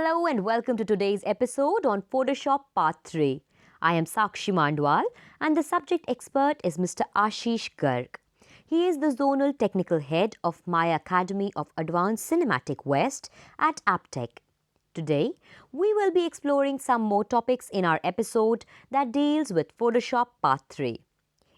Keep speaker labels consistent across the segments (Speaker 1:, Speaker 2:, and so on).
Speaker 1: Hello and welcome to today's episode on Photoshop Part 3. I am Sakshi Mandwal and the subject expert is Mr. Ashish Garg. He is the Zonal Technical Head of My Academy of Advanced Cinematic West at Aptech. Today, we will be exploring some more topics in our episode that deals with Photoshop Part 3.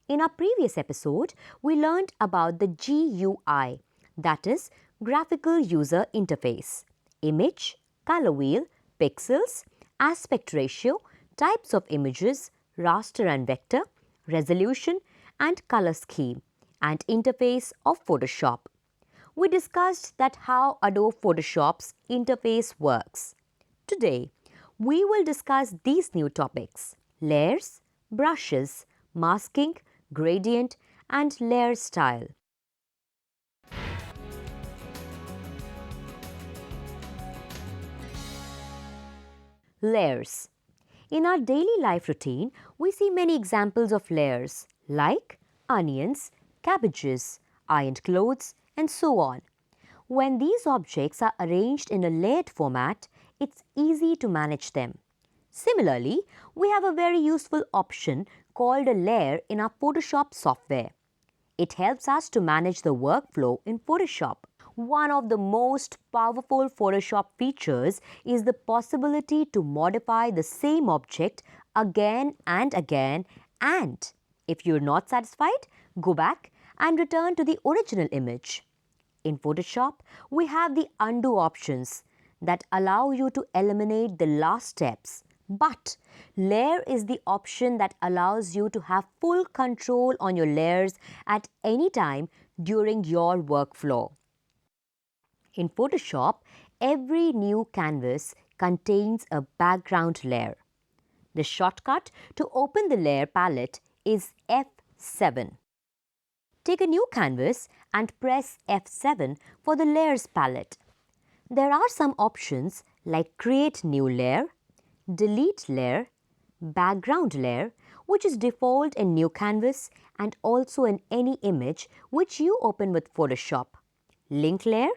Speaker 1: In our previous episode, we learned about the GUI, that is, Graphical User Interface, image, color wheel, pixels, aspect ratio, types of images, raster and vector, resolution and color scheme, and interface of Photoshop. We discussed that how Adobe Photoshop's interface works. Today, we will discuss these new topics: layers, brushes, masking, gradient, and layer style. Layers. In our daily life routine, we see many examples of layers like onions, cabbages, ironed clothes, and so on. When these objects are arranged in a layered format, it's easy to manage them. Similarly, we have a very useful option called a layer in our Photoshop software. It helps us to manage the workflow in Photoshop. One of the most powerful Photoshop features is the possibility to modify the same object again and again, and if you're not satisfied, go back and return to the original image. In Photoshop, we have the undo options that allow you to eliminate the last steps. But layer is the option that allows you to have full control on your layers at any time during your workflow. In Photoshop, every new canvas contains a background layer. The shortcut to open the layer palette is F7. Take a new canvas and press F7 for the layers palette. There are some options like Create New Layer, Delete Layer, Background Layer, which is default in New Canvas and also in any image which you open with Photoshop, Link Layer,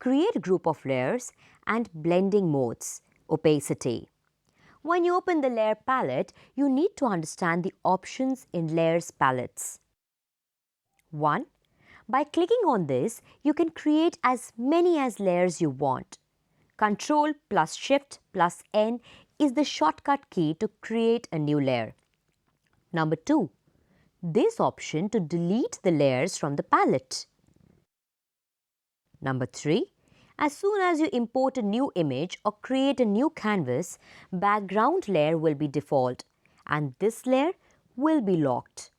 Speaker 1: Create Group of Layers, and Blending Modes, Opacity. When you open the layer palette, you need to understand the options in layers palettes. 1. By clicking on this, you can create as many as layers you want. Ctrl plus Shift plus N is the shortcut key to create a new layer. Number 2. This option to delete the layers from the palette. Number 3. As soon as you import a new image or create a new canvas, background layer will be default and this layer will be locked.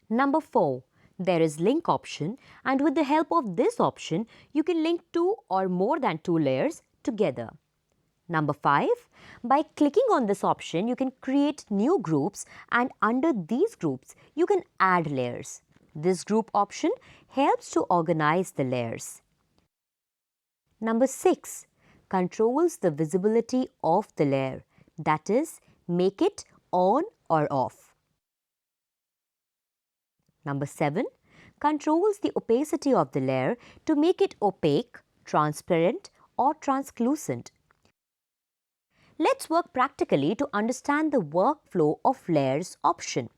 Speaker 1: Number 4. There is link option, and with the help of this option, you can link two or more than two layers together. Number 5. By clicking on this option, you can create new groups, and under these groups, you can add layers. This group option helps to organize the layers. Number 6. Controls the visibility of the layer, that is, make it on or off. Number 7. Controls the opacity of the layer to make it opaque, transparent, or translucent. Let's work practically to understand the workflow of layers option.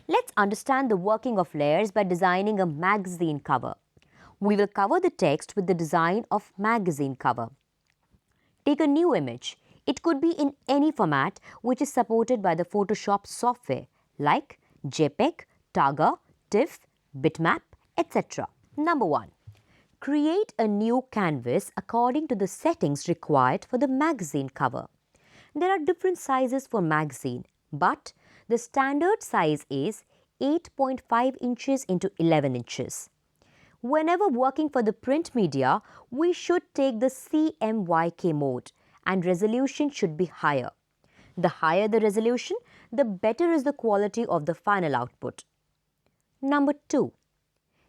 Speaker 1: Let's understand the working of layers by designing a magazine cover. We will cover the text with the design of magazine cover. Take a new image. It could be in any format which is supported by the Photoshop software like JPEG, Targa, TIFF, Bitmap, etc. Number 1. Create a new canvas according to the settings required for the magazine cover. There are different sizes for magazine, but the standard size is 8.5 inches into 11 inches. Whenever working for the print media, we should take the CMYK mode and resolution should be higher. The higher the resolution, the better is the quality of the final output. Number 2.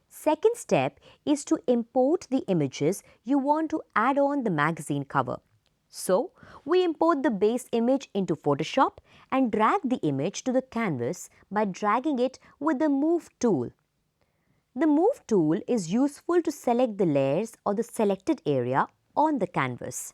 Speaker 1: Second step is to import the images you want to add on the magazine cover. So, we import the base image into Photoshop and drag the image to the canvas by dragging it with the Move tool. The Move tool is useful to select the layers or the selected area on the canvas.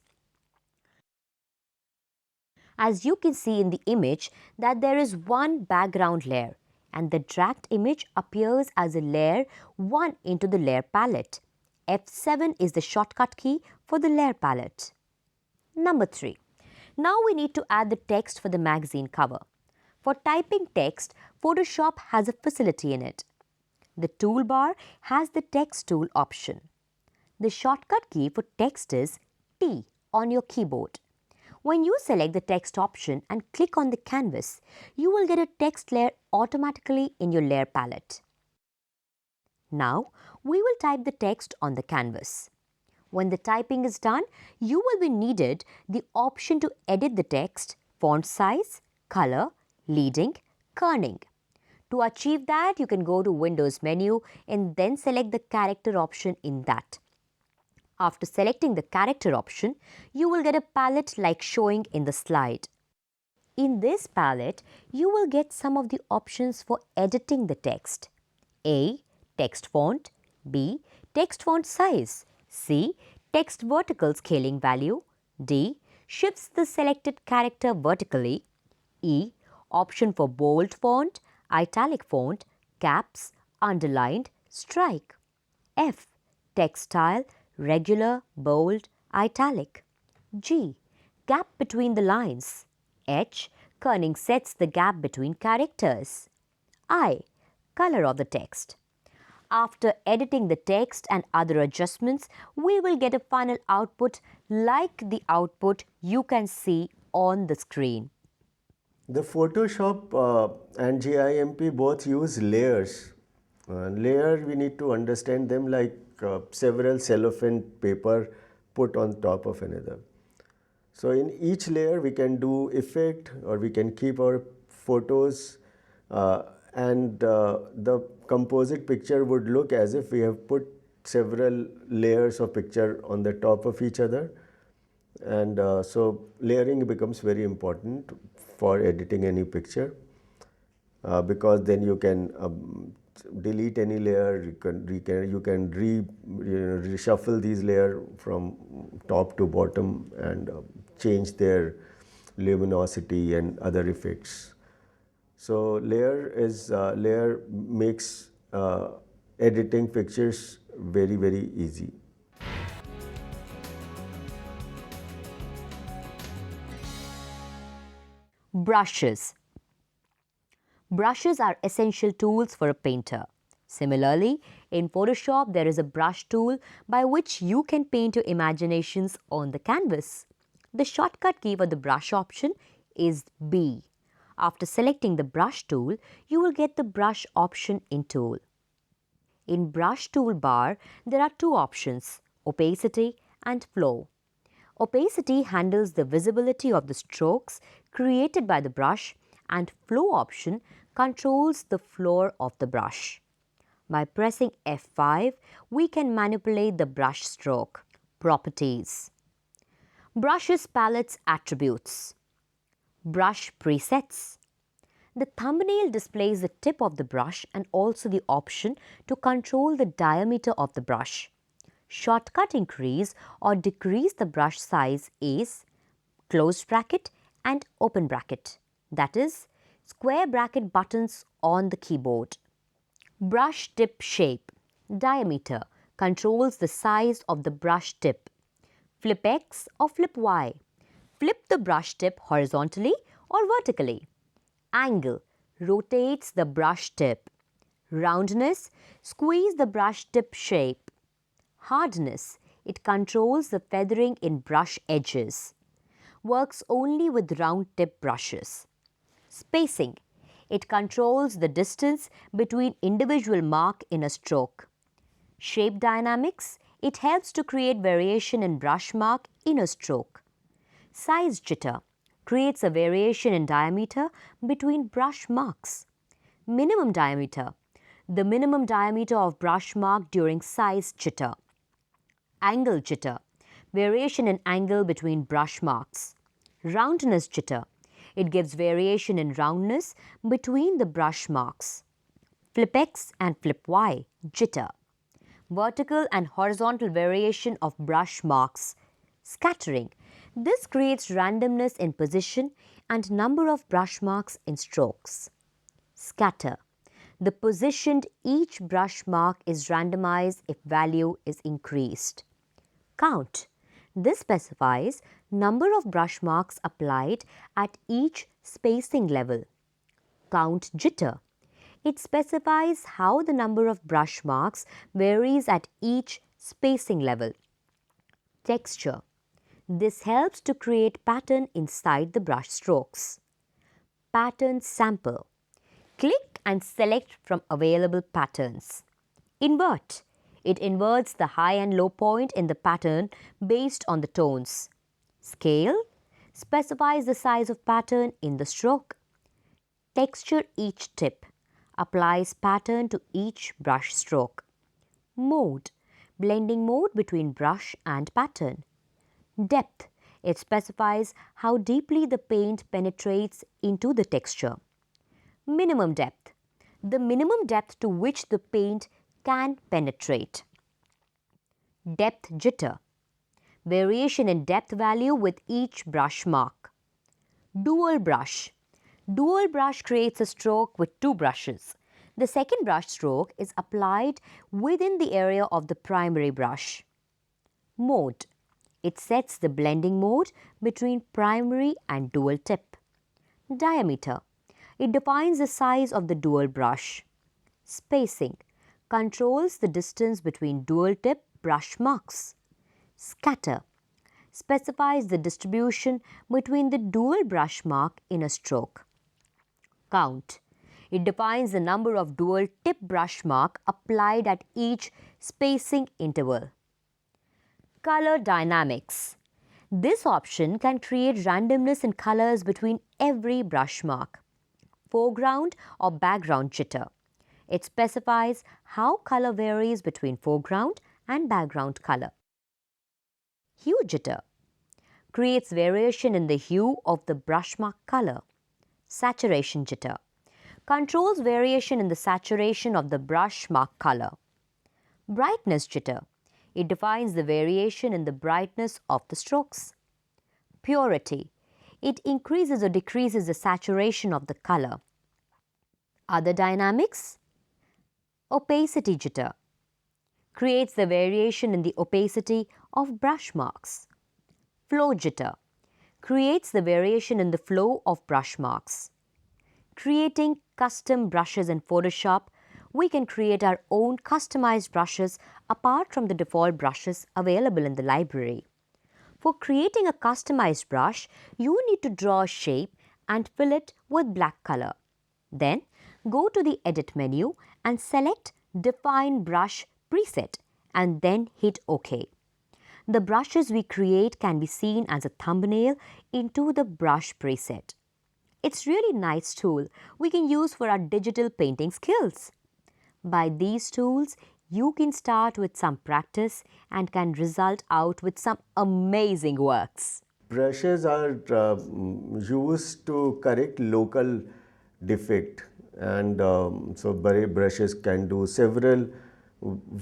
Speaker 1: As you can see in the image that there is one background layer and the dragged image appears as a layer 1 into the layer palette. F7 is the shortcut key for the layer palette. Number 3. Now we need to add the text for the magazine cover. For typing text, Photoshop has a facility in it. The toolbar has the text tool option. The shortcut key for text is T on your keyboard. When you select the text option and click on the canvas, you will get a text layer automatically in your layer palette. Now, we will type the text on the canvas. When the typing is done, you will be needed the option to edit the text, font size, color, leading, kerning. To achieve that, you can go to Windows menu and then select the character option in that. After selecting the character option, you will get a palette like showing in the slide. In this palette, you will get some of the options for editing the text. A. Text font. B. Text font size. C. Text vertical scaling value. D. Shifts the selected character vertically. E. Option for bold font, italic font, caps, underlined, strike. F. Text style, regular, bold, italic. G. Gap between the lines. H. Kerning sets the gap between characters. I. Color of the text. After editing the text and other adjustments, we will get a final output like the output you can see on the screen.
Speaker 2: The Photoshop and GIMP both use layers. Layer, we need to understand them like several cellophane paper put on top of another. So in each layer we can do effect or we can keep our photos and the composite picture would look as if we have put several layers of picture on the top of each other. And so layering becomes very important for editing any picture because then you can delete any layer, you can reshuffle these layers from top to bottom and change their luminosity and other effects. So layer makes editing pictures very, very easy.
Speaker 1: Brushes. Brushes are essential tools for a painter. Similarly, in Photoshop, there is a brush tool by which you can paint your imaginations on the canvas. The shortcut key for the brush option is B. After selecting the brush tool, you will get the brush option in tool. In brush toolbar, there are two options, opacity and flow. Opacity handles the visibility of the strokes created by the brush and flow option controls the flow of the brush. By pressing F5, we can manipulate the brush stroke. Properties. Brushes palettes attributes. Brush presets. The thumbnail displays the tip of the brush and also the option to control the diameter of the brush. Shortcut increase or decrease the brush size is closed bracket and open bracket, that is, square bracket buttons on the keyboard. Brush tip shape, diameter, controls the size of the brush tip. Flip X or flip Y, flip the brush tip horizontally or vertically. Angle, rotates the brush tip. Roundness, squeeze the brush tip shape. Hardness, it controls the feathering in brush edges. Works only with round tip brushes. Spacing, it controls the distance between individual mark in a stroke. Shape dynamics, it helps to create variation in brush mark in a stroke. Size jitter, creates a variation in diameter between brush marks. Minimum diameter, the minimum diameter of brush mark during size jitter. Angle jitter, variation in angle between brush marks. Roundness jitter, it gives variation in roundness between the brush marks. Flip X and flip Y, jitter. Vertical and horizontal variation of brush marks. Scattering, this creates randomness in position and number of brush marks in strokes. Scatter. The position each brush mark is randomized if value is increased. Count. This specifies number of brush marks applied at each spacing level. Count jitter. It specifies how the number of brush marks varies at each spacing level. Texture. This helps to create pattern inside the brush strokes. Pattern sample. Click and select from available patterns. Invert. It inverts the high and low point in the pattern based on the tones. Scale. Specifies the size of pattern in the stroke. Texture each tip. Applies pattern to each brush stroke. Mode. Blending mode between brush and pattern. Depth. It specifies how deeply the paint penetrates into the texture. Minimum depth. The minimum depth to which the paint can penetrate. Depth jitter. Variation in depth value with each brush mark. Dual brush. Dual brush creates a stroke with two brushes. The second brush stroke is applied within the area of the primary brush. Mode. It sets the blending mode between primary and dual tip. Diameter. It defines the size of the dual brush. Spacing. Controls the distance between dual tip brush marks. Scatter. Specifies the distribution between the dual brush mark in a stroke. Count. It defines the number of dual tip brush mark applied at each spacing interval. Color dynamics. This option can create randomness in colors between every brush mark. Foreground or background jitter. It specifies how color varies between foreground and background color. Hue jitter. Creates variation in the hue of the brush mark color. Saturation jitter. Controls variation in the saturation of the brush mark color. Brightness jitter. It defines the variation in the brightness of the strokes. Purity. It increases or decreases the saturation of the color. Other dynamics. Opacity jitter. Creates the variation in the opacity of brush marks. Flow jitter. Creates the variation in the flow of brush marks. Creating custom brushes in Photoshop, we can create our own customized brushes apart from the default brushes available in the library. For creating a customized brush, you need to draw a shape and fill it with black color. Then, go to the Edit menu and select Define Brush Preset and then hit OK. The brushes we create can be seen as a thumbnail into the brush preset. It's really nice tool we can use for our digital painting skills. By these tools, you can start with some practice and can result out with some amazing works.
Speaker 2: Brushes are used to correct local defect, and so brushes can do several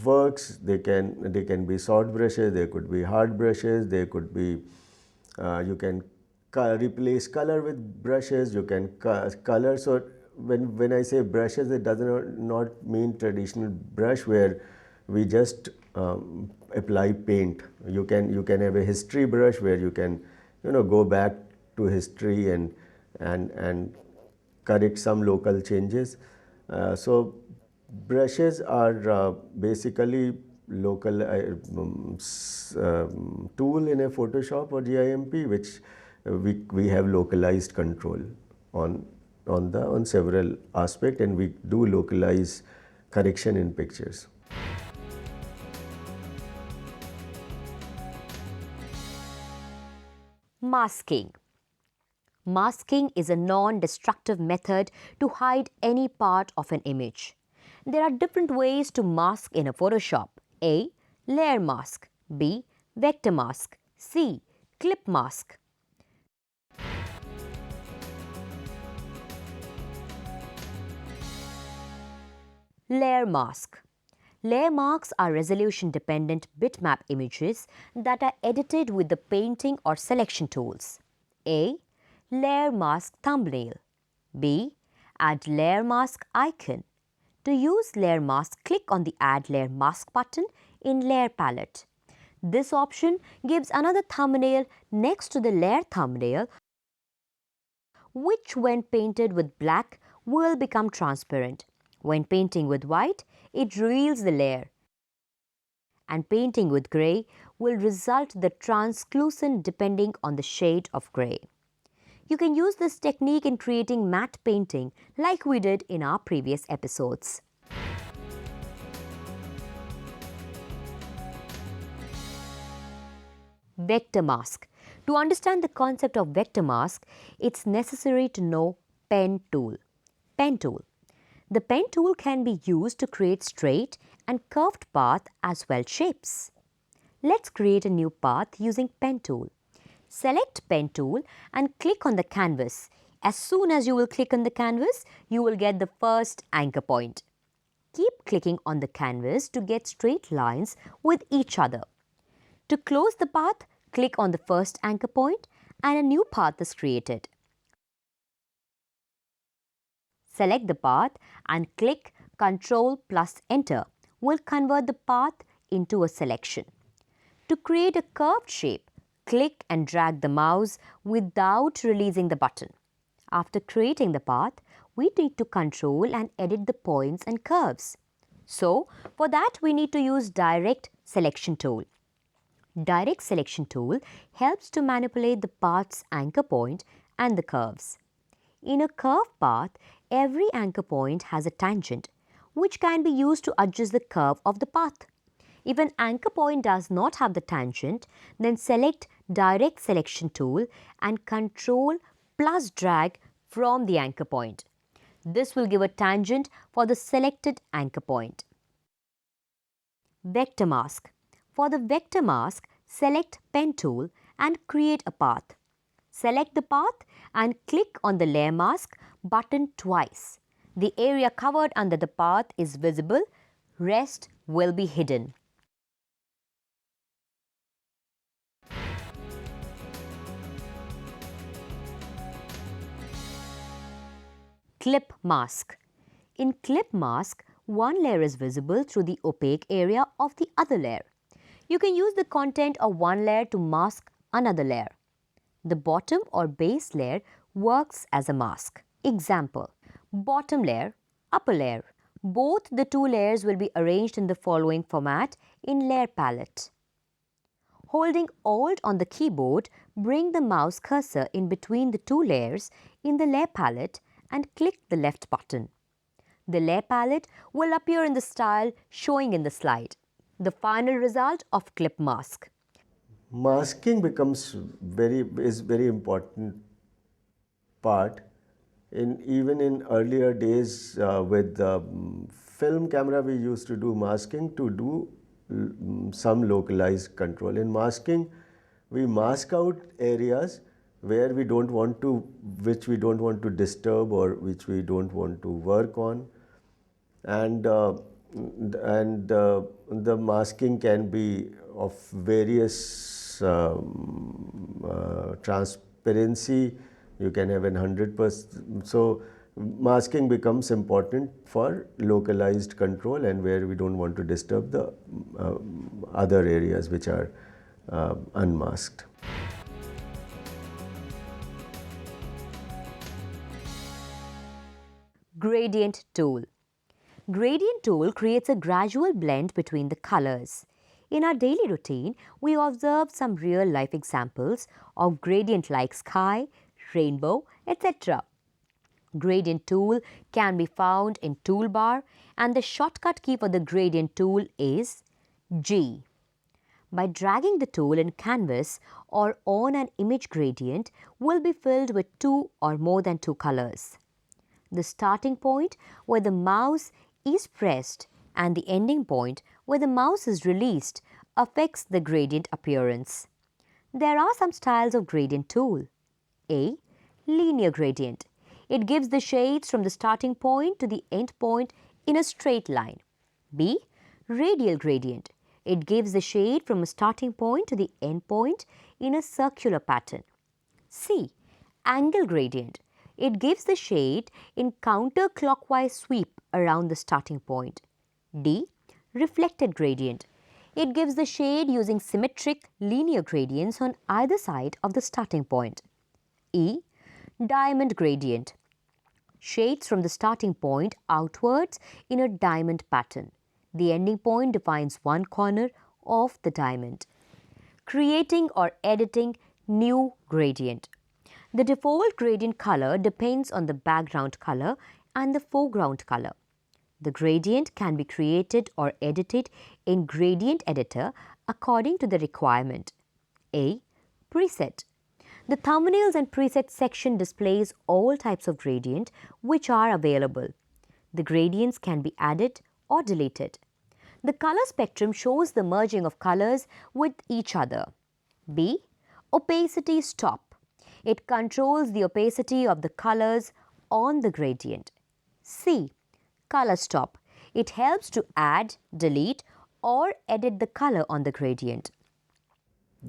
Speaker 2: works. They can be soft brushes, they could be hard brushes, they could be you can replace color with brushes, you can color. So when I say brushes, it does not mean traditional brush where we just apply paint. You can have a history brush where you can go back to history and correct some local changes. So brushes are basically local tool in a Photoshop or GIMP, which we have localized control on several aspects, and we do localize correction in pictures.
Speaker 1: Masking. Masking is a non-destructive method to hide any part of an image. There are different ways to mask in a Photoshop. A. Layer mask. B. Vector mask. C. Clip mask. Layer mask. Layer masks are resolution-dependent bitmap images that are edited with the painting or selection tools. A. Layer mask thumbnail. B. Add layer mask icon. To use layer mask, click on the Add Layer Mask button in Layer Palette. This option gives another thumbnail next to the layer thumbnail, which when painted with black will become transparent. When painting with white, it reveals the layer, and painting with grey will result the translucent depending on the shade of grey. You can use this technique in creating matte painting like we did in our previous episodes. Vector mask. To understand the concept of vector mask, it's necessary to know pen tool. Pen tool. The pen tool can be used to create straight and curved path as well shapes. Let's create a new path using pen tool. Select pen tool and click on the canvas. As soon as you will click on the canvas, you will get the first anchor point. Keep clicking on the canvas to get straight lines with each other. To close the path, click on the first anchor point and a new path is created. Select the path and click Ctrl plus Enter will convert the path into a selection. To create a curved shape, click and drag the mouse without releasing the button. After creating the path, we need to control and edit the points and curves. So, for that we need to use Direct Selection tool. Direct Selection tool helps to manipulate the path's anchor point and the curves. In a curved path, every anchor point has a tangent, which can be used to adjust the curve of the path. If an anchor point does not have the tangent, then select Direct Selection tool and Control plus drag from the anchor point. This will give a tangent for the selected anchor point. Vector mask. For the vector mask, select pen tool and create a path. Select the path and click on the layer mask button twice. The area covered under the path is visible, rest will be hidden. Clip mask. In clip mask, one layer is visible through the opaque area of the other layer. You can use the content of one layer to mask another layer. The bottom or base layer works as a mask. Example, bottom layer, upper layer. Both the two layers will be arranged in the following format in Layer Palette. Holding Alt on the keyboard, bring the mouse cursor in between the two layers in the Layer Palette and click the left button. The Layer Palette will appear in the style showing in the slide. The final result of clip mask.
Speaker 2: Masking becomes very important part even in earlier days with film camera. We used to do masking to do some localized control. In masking, we mask out areas where we don't want to, which we don't want to disturb or which we don't want to work on, and the masking can be of various transparency. You can have 100%. So masking becomes important for localized control and where we don't want to disturb the other areas which are unmasked.
Speaker 1: Gradient tool. Gradient tool creates a gradual blend between the colors. In our daily routine, we observe some real-life examples of gradient like sky, rainbow, etc. Gradient tool can be found in toolbar and the shortcut key for the gradient tool is G. By dragging the tool in canvas or on an image, gradient will be filled with two or more than two colors. The starting point where the mouse is pressed and the ending point where the mouse is released affects the gradient appearance. There are some styles of gradient tool. A. Linear gradient. It gives the shades from the starting point to the end point in a straight line. B. Radial gradient. It gives the shade from a starting point to the end point in a circular pattern. C. Angle gradient. It gives the shade in counterclockwise sweep around the starting point. D. Reflected gradient. It gives the shade using symmetric linear gradients on either side of the starting point. E. Diamond gradient. Shades from the starting point outwards in a diamond pattern. The ending point defines one corner of the diamond. Creating or editing new gradient. The default gradient color depends on the background color and the foreground color. The gradient can be created or edited in Gradient Editor according to the requirement. A. Preset. The thumbnails and preset section displays all types of gradient which are available. The gradients can be added or deleted. The color spectrum shows the merging of colors with each other. B. Opacity stop. It controls the opacity of the colors on the gradient. C. Color stop. It helps to add, delete or edit the color on the gradient.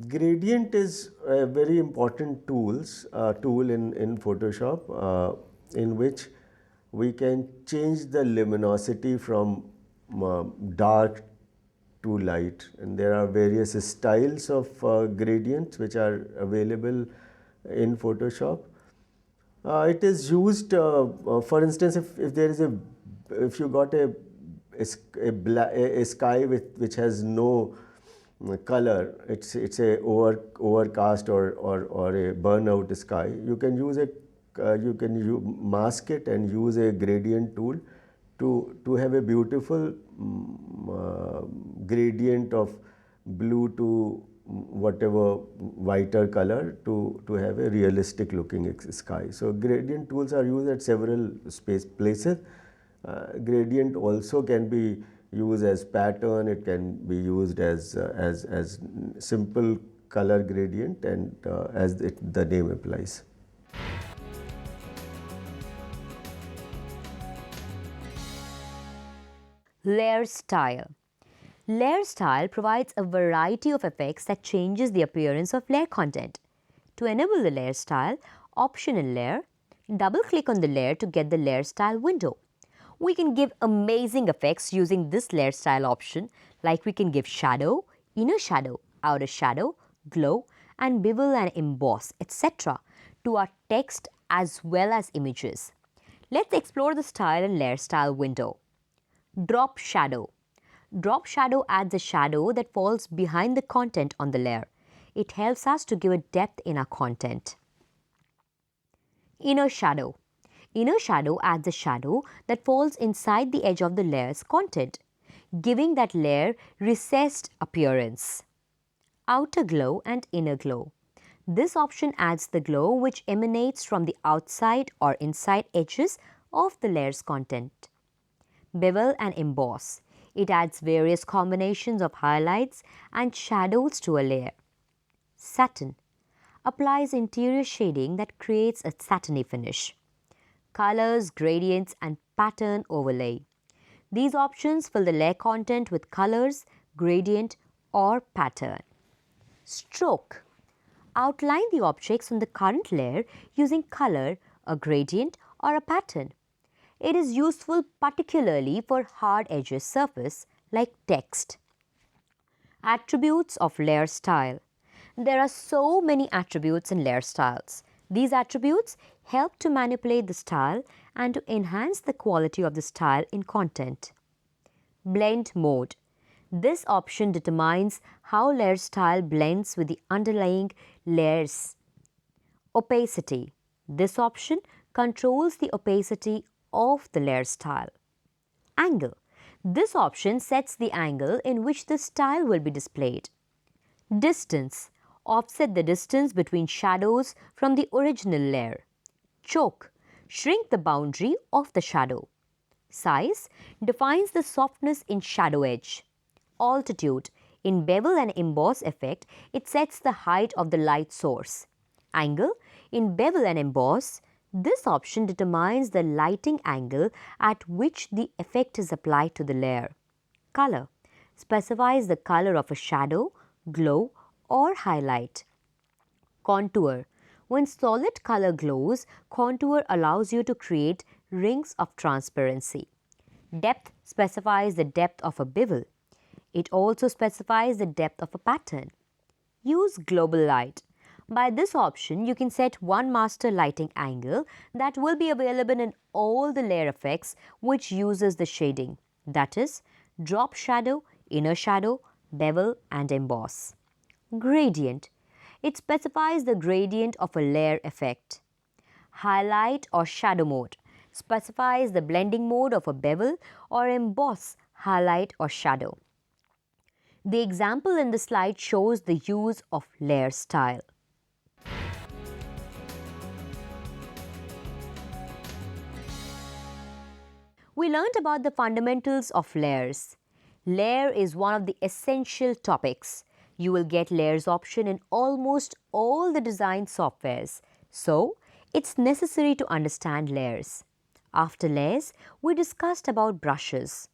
Speaker 2: Gradient is a very important tool in Photoshop in which we can change the luminosity from dark to light, and there are various styles of gradients which are available in Photoshop. It is used, for instance, if there is if you got a sky which has no color, it's a overcast or a burnout sky. You can use mask it and use a gradient tool to have a beautiful gradient of blue to whatever whiter color to have a realistic looking sky. So gradient tools are used at several places. Gradient also can be used as pattern, it can be used as simple color gradient, and as the name applies.
Speaker 1: Layer style. Layer style provides a variety of effects that changes the appearance of layer content. To enable the layer style option in layer, double-click on the layer to get the layer style window. We can give amazing effects using this layer style option, like we can give shadow, inner shadow, outer shadow, glow, and bevel and emboss, etc. to our text as well as images. Let's explore the style and layer style window. Drop shadow. Drop shadow adds a shadow that falls behind the content on the layer. It helps us to give a depth in our content. Inner shadow. Inner shadow adds a shadow that falls inside the edge of the layer's content, giving that layer recessed appearance. Outer glow and inner glow. This option adds the glow which emanates from the outside or inside edges of the layer's content. Bevel and emboss. It adds various combinations of highlights and shadows to a layer. Satin. Applies interior shading that creates a satiny finish. Colors, gradients and pattern overlay. These options fill the layer content with colors, gradient or pattern. Stroke. Outline the objects on the current layer using color, a gradient or a pattern. It is useful particularly for hard edges surface like text. Attributes of layer style. There are so many attributes in layer styles. These attributes help to manipulate the style and to enhance the quality of the style in content. Blend mode. This option determines how layer style blends with the underlying layers. Opacity. This option controls the opacity of the layer style. Angle. This option sets the angle in which the style will be displayed. Distance. Offset the distance between shadows from the original layer. Choke. Shrink the boundary of the shadow. Size defines the softness in shadow edge. Altitude. In bevel and emboss effect, it sets the height of the light source. Angle. In bevel and emboss, this option determines the lighting angle at which the effect is applied to the layer. Color. Specifies the color of a shadow, glow or highlight. Contour. When solid color glows, contour allows you to create rings of transparency. Depth specifies the depth of a bevel. It also specifies the depth of a pattern. Use global light. By this option, you can set one master lighting angle that will be available in all the layer effects which uses the shading, that is, drop shadow, inner shadow, bevel and emboss. Gradient. It specifies the gradient of a layer effect. Highlight or shadow mode specifies the blending mode of a bevel or emboss, highlight or shadow. The example in the slide shows the use of layer style. We learned about the fundamentals of layers. Layer is one of the essential topics. You will get layers option in almost all the design softwares. So, it's necessary to understand layers. After layers, we discussed about brushes.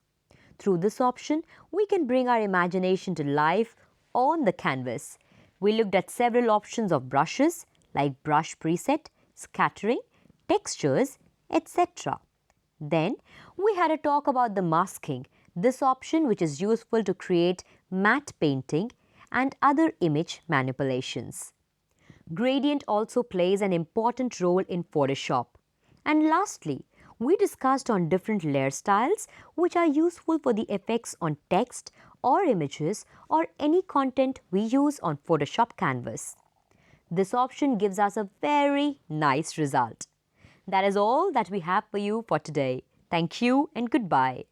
Speaker 1: Through this option, we can bring our imagination to life on the canvas. We looked at several options of brushes like brush preset, scattering, textures, etc. Then, we had a talk about the masking, this option which is useful to create matte painting and other image manipulations. Gradient also plays an important role in Photoshop. And lastly, we discussed on different layer styles which are useful for the effects on text or images or any content we use on Photoshop canvas. This option gives us a very nice result. That is all that we have for you for today. Thank you and goodbye.